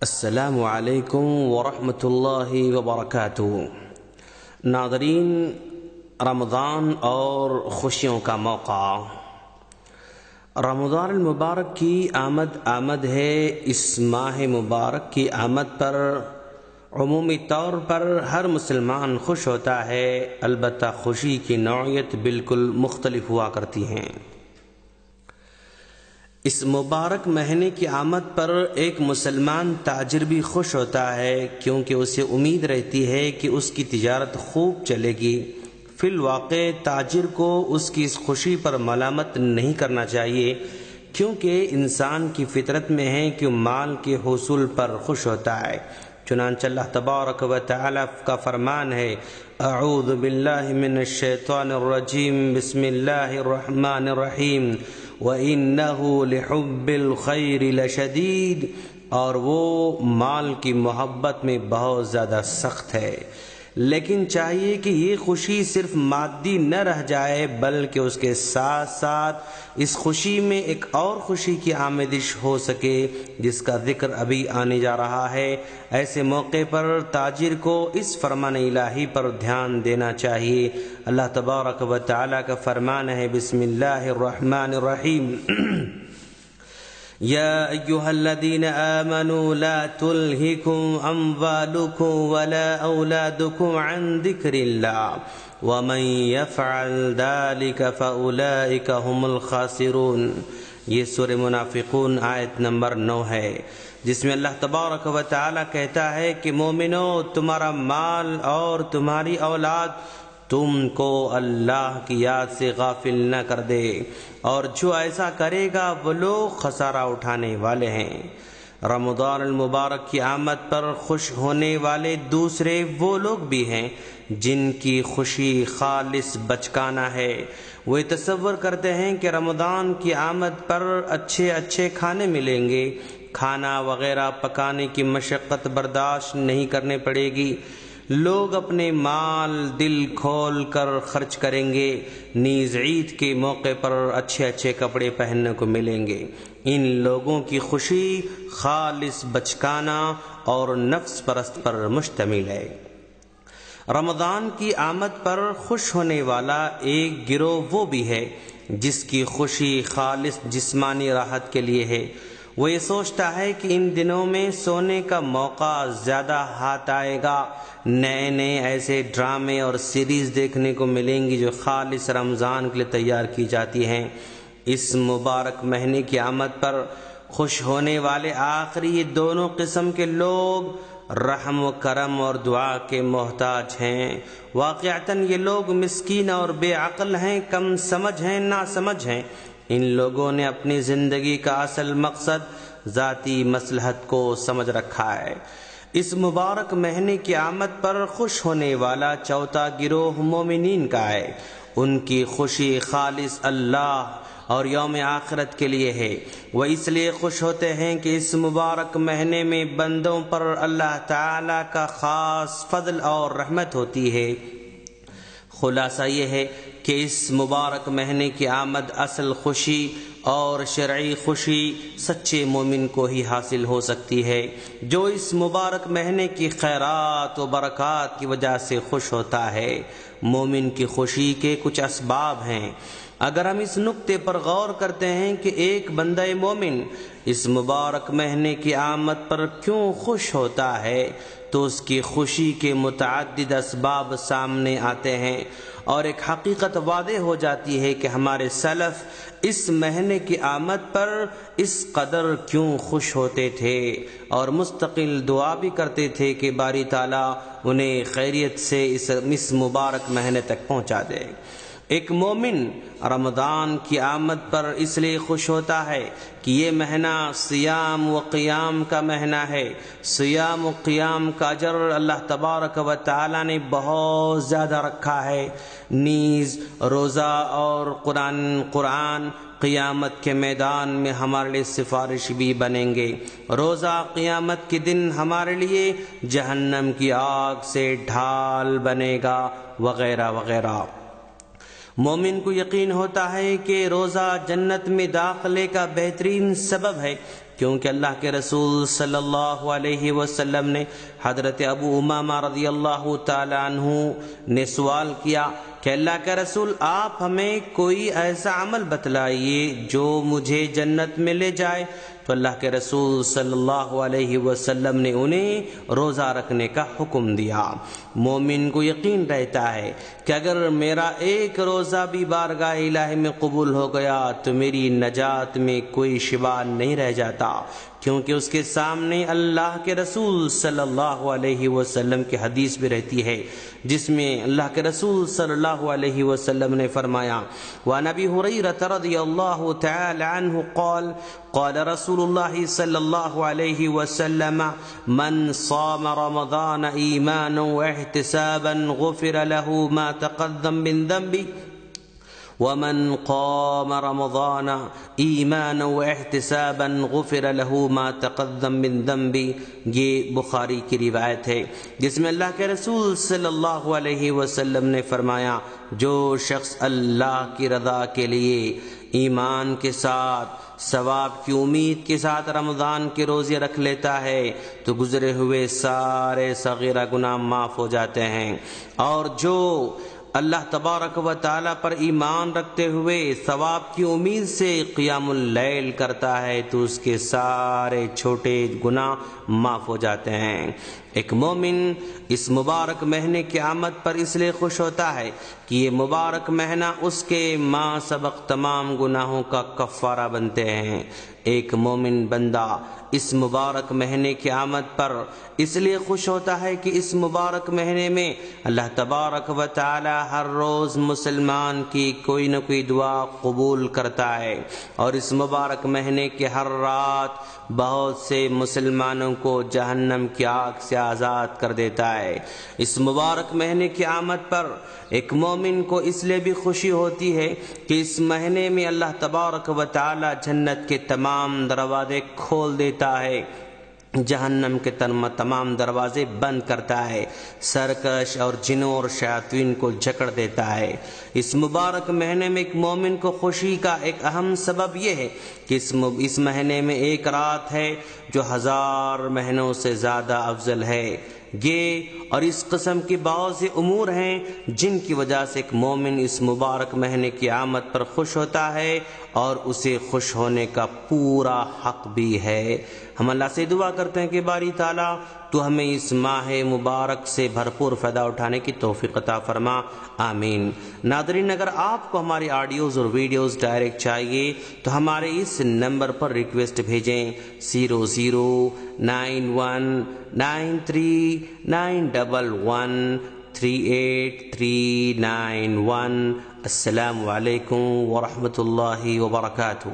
السلام علیکم ورحمۃ اللہ وبرکاتہ۔ ناظرین، رمضان اور خوشیوں کا موقع، رمضان المبارک کی آمد ہے۔ اس ماہ مبارک کی آمد پر عمومی طور پر ہر مسلمان خوش ہوتا ہے، البتہ خوشی کی نوعیت بالکل مختلف ہوا کرتی ہیں۔ اس مبارک مہینے کی آمد پر ایک مسلمان تاجر بھی خوش ہوتا ہے، کیونکہ اسے امید رہتی ہے کہ اس کی تجارت خوب چلے گی۔ فی الواقع تاجر کو اس کی اس خوشی پر ملامت نہیں کرنا چاہیے، کیونکہ انسان کی فطرت میں ہے کہ مال کے حصول پر خوش ہوتا ہے۔ چنانچہ اللہ تبارک و تعالی کا فرمان ہے، اعوذ باللہ من الشیطان الرجیم، بسم اللہ الرحمن الرحیم، وَإِنَّهُ لِحُبِّ الْخَيْرِ لَشَدِيدٌ، اور وہ مال کی محبت میں بہت زیادہ سخت ہے۔ لیکن چاہیے کہ یہ خوشی صرف مادی نہ رہ جائے، بلکہ اس کے ساتھ ساتھ اس خوشی میں ایک اور خوشی کی آمیزش ہو سکے، جس کا ذکر ابھی آنے جا رہا ہے۔ ایسے موقع پر تاجر کو اس فرمان الہی پر دھیان دینا چاہیے۔ اللہ تبارک و تعالی کا فرمان ہے، بسم اللہ الرحمن الرحیم، یا ایہا الذین آمنوا لا تلہکم اموالکم ولا اولادکم عن ذکر اللہ ومن یفعل ذلک فاولئک هم الخاسرون۔ یہ سورہ منافقون آیت نمبر 9 ہے، جس میں اللہ تبارک و تعالی کہتا ہے کہ مومنو، تمہارا مال اور تمہاری اولاد تم کو اللہ کی یاد سے غافل نہ کر دے، اور جو ایسا کرے گا وہ لوگ خسارہ اٹھانے والے ہیں۔ رمضان المبارک کی آمد پر خوش ہونے والے دوسرے وہ لوگ بھی ہیں جن کی خوشی خالص بچکانہ ہے۔ وہ تصور کرتے ہیں کہ رمضان کی آمد پر اچھے کھانے ملیں گے، کھانا وغیرہ پکانے کی مشقت برداشت نہیں کرنے پڑے گی، لوگ اپنے مال دل کھول کر خرچ کریں گے، نیز عید کے موقع پر اچھے کپڑے پہننے کو ملیں گے۔ ان لوگوں کی خوشی خالص بچکانہ اور نفس پرست پر مشتمل ہے۔ رمضان کی آمد پر خوش ہونے والا ایک گروہ وہ بھی ہے جس کی خوشی خالص جسمانی راحت کے لیے ہے۔ وہ یہ سوچتا ہے کہ ان دنوں میں سونے کا موقع زیادہ ہاتھ آئے گا، نئے ایسے ڈرامے اور سیریز دیکھنے کو ملیں گی جو خالص رمضان کے لیے تیار کی جاتی ہیں۔ اس مبارک مہینے کی آمد پر خوش ہونے والے آخری یہ دونوں قسم کے لوگ رحم و کرم اور دعا کے محتاج ہیں۔ واقعتاً یہ لوگ مسکین اور بے عقل ہیں، کم سمجھ ہیں، ناسمجھ ہیں۔ ان لوگوں نے اپنی زندگی کا اصل مقصد ذاتی مصلحت کو سمجھ رکھا ہے۔ اس مبارک مہینے کی آمد پر خوش ہونے والا چوتھا گروہ مومنین کا ہے۔ ان کی خوشی خالص اللہ اور یوم آخرت کے لیے ہے۔ وہ اس لیے خوش ہوتے ہیں کہ اس مبارک مہینے میں بندوں پر اللہ تعالی کا خاص فضل اور رحمت ہوتی ہے۔ خلاصہ یہ ہے کہ اس مبارک مہینے کی آمد اصل خوشی اور شرعی خوشی سچے مومن کو ہی حاصل ہو سکتی ہے، جو اس مبارک مہینے کی خیرات و برکات کی وجہ سے خوش ہوتا ہے۔ مومن کی خوشی کے کچھ اسباب ہیں۔ اگر ہم اس نقطے پر غور کرتے ہیں کہ ایک بندہ مومن اس مبارک مہینے کی آمد پر کیوں خوش ہوتا ہے، تو اس کی خوشی کے متعدد اسباب سامنے آتے ہیں، اور ایک حقیقت واضح ہو جاتی ہے کہ ہمارے سلف اس مہینے کی آمد پر اس قدر کیوں خوش ہوتے تھے، اور مستقل دعا بھی کرتے تھے کہ باری تعالیٰ انہیں خیریت سے اس مبارک مہینے تک پہنچا دے۔ ایک مومن رمضان کی آمد پر اس لیے خوش ہوتا ہے کہ یہ مہینہ صیام و قیام کا مہینہ ہے۔ صیام و قیام کا اجر اللہ تبارک و تعالی نے بہت زیادہ رکھا ہے۔ نیز روزہ اور قرآن قیامت کے میدان میں ہمارے لیے سفارش بھی بنیں گے۔ روزہ قیامت کے دن ہمارے لیے جہنم کی آگ سے ڈھال بنے گا، وغیرہ وغیرہ۔ مومن کو یقین ہوتا ہے کہ روزہ جنت میں داخلے کا بہترین سبب ہے، کیونکہ اللہ کے رسول صلی اللہ علیہ وسلم نے حضرت ابو امامہ رضی اللہ تعالی عنہ نے سوال کیا کہ اللہ کے رسول آپ ہمیں کوئی ایسا عمل بتلائیے جو مجھے جنت میں لے جائے، تو اللہ کے رسول صلی اللہ علیہ وسلم نے انہیں روزہ رکھنے کا حکم دیا۔ مومن کو یقین رہتا ہے کہ اگر میرا ایک روزہ بھی بارگاہ الہی میں قبول ہو گیا تو میری نجات میں کوئی شبہ نہیں رہ جاتا، کیونکہ اس کے سامنے اللہ کے رسول صلی اللہ علیہ وسلم کی حدیث بھی رہتی ہے، جس میں اللہ کے رسول صلی اللہ علیہ وسلم نے فرمایا وعن ابی ہریرہ رضی اللہ تعالی عنہ قال قال رسول اللہ صلی اللہ علیہ وسلم من صام رمضان ایمانا واحتسابا غفر له ما تقدم من ذنبه ومن قام رمضان ایمانا واحتسابا غفر له ما تقدم من ذنبه۔ یہ بخاری کی روایت ہے، جس میں اللہ کے رسول صلی اللہ علیہ وسلم نے فرمایا جو شخص اللہ کی رضا کے لیے ایمان کے ساتھ ثواب کی امید کے ساتھ رمضان کے روزے رکھ لیتا ہے تو گزرے ہوئے سارے صغیرہ گناہ معاف ہو جاتے ہیں، اور جو اللہ تبارک و تعالی پر ایمان رکھتے ہوئے ثواب کی امید سے قیام اللیل کرتا ہے تو اس کے سارے چھوٹے گناہ معاف ہو جاتے ہیں۔ ایک مومن اس مبارک مہینے کی آمد پر اس لیے خوش ہوتا ہے کہ یہ مبارک مہینہ اس کے ما سبق تمام گناہوں کا کفارہ بنتے ہیں۔ ایک مومن بندہ اس مبارک مہینے کی آمد پر اس لیے خوش ہوتا ہے کہ اس مبارک مہینے میں اللہ تبارک و تعالی ہر روز مسلمان کی کوئی نہ کوئی دعا قبول کرتا ہے، اور اس مبارک مہینے کی ہر رات بہت سے مسلمانوں کو جہنم کی آگ سے آزاد کر دیتا ہے۔ اس مبارک مہینے کی آمد پر ایک مومن کو اس لیے بھی خوشی ہوتی ہے کہ اس مہینے میں اللہ تبارک و تعالی جنت کے تمام دروازے کھول دیتا ہے، جہنم کے تمام دروازے بند کرتا ہے، سرکش اور جنوں اور شیاطین کو جکڑ دیتا ہے۔ اس مبارک مہینے میں ایک مومن کو خوشی کا ایک اہم سبب یہ ہے کہ اس مہینے میں ایک رات ہے جو 1000 مہینوں سے زیادہ افضل ہے۔ یہ اور اس قسم کی بہت سے امور ہیں جن کی وجہ سے ایک مومن اس مبارک مہینے کی آمد پر خوش ہوتا ہے، اور اسے خوش ہونے کا پورا حق بھی ہے۔ ہم اللہ سے دعا کرتے ہیں کہ باری تعالیٰ تو ہمیں اس ماہ مبارک سے بھرپور فائدہ اٹھانے کی توفیق عطا فرما، آمین۔ ناظرین، اگر آپ کو ہماری آڈیوز اور ویڈیوز ڈائریکٹ چاہیے تو ہمارے اس نمبر پر ریکویسٹ بھیجیں 009393113839 السلام علیکم ورحمۃ اللہ وبرکاتہ۔